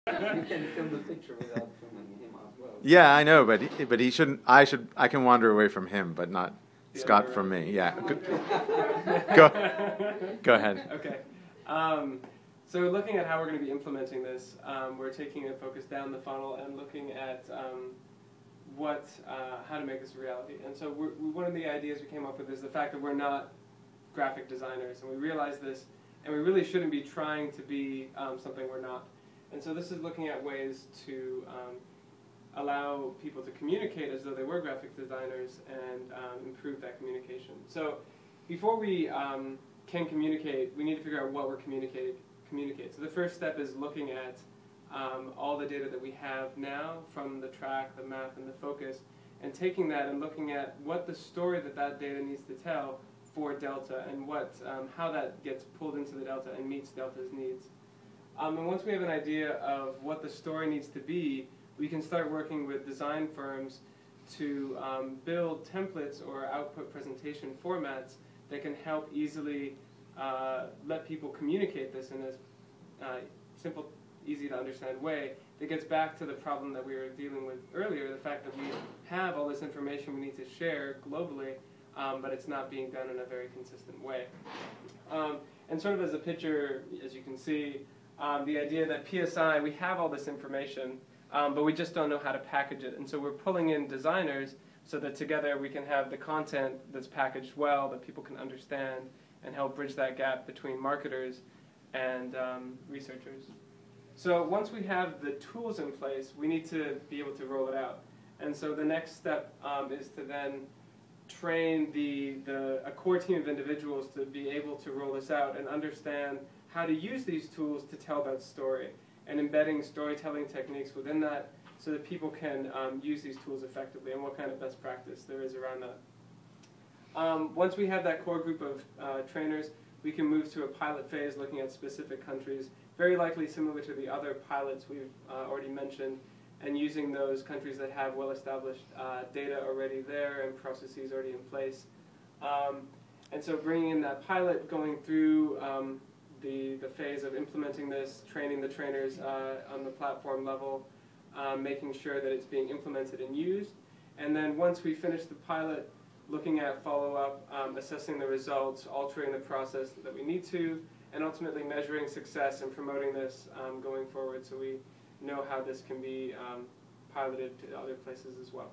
You can film the picture without filming him as well. Yeah, I know, but he shouldn't. I can wander away from him, but not Scott from me. Yeah. Go ahead. Okay. So looking at how we're going to be implementing this, we're taking a focus down the funnel and looking at how to make this a reality. And so one of the ideas we came up with is the fact that we're not graphic designers, and we realize this, and we really shouldn't be trying to be something we're not. And so this is looking at ways to allow people to communicate as though they were graphic designers and improve that communication. So before we can communicate, we need to figure out what we're communicate. So the first step is looking at all the data that we have now from the track, the map, and the focus, and taking that and looking at what the story that data needs to tell for Delta, and how that gets pulled into the Delta and meets Delta's needs. And once we have an idea of what the story needs to be, we can start working with design firms to build templates or output presentation formats that can help easily let people communicate this in a simple, easy to understand way that gets back to the problem that we were dealing with earlier, the fact that we have all this information we need to share globally, but it's not being done in a very consistent way. And sort of as a picture, as you can see, the idea that PSI, we have all this information, but we just don't know how to package it. And so we're pulling in designers so that together we can have the content that's packaged well, that people can understand, and help bridge that gap between marketers and researchers. So once we have the tools in place, we need to be able to roll it out. And so the next step is to then train a core team of individuals to be able to roll this out and understand how to use these tools to tell that story, and embedding storytelling techniques within that so that people can use these tools effectively, and what kind of best practice there is around that. Once we have that core group of trainers, we can move to a pilot phase looking at specific countries, very likely similar to the other pilots we've already mentioned, and using those countries that have well-established data already there and processes already in place. And so bringing in that pilot, going through the phase of implementing this, training the trainers on the platform level, making sure that it's being implemented and used. And then once we finish the pilot, looking at follow-up, assessing the results, altering the process that we need to, and ultimately measuring success and promoting this going forward so we know how this can be piloted to other places as well.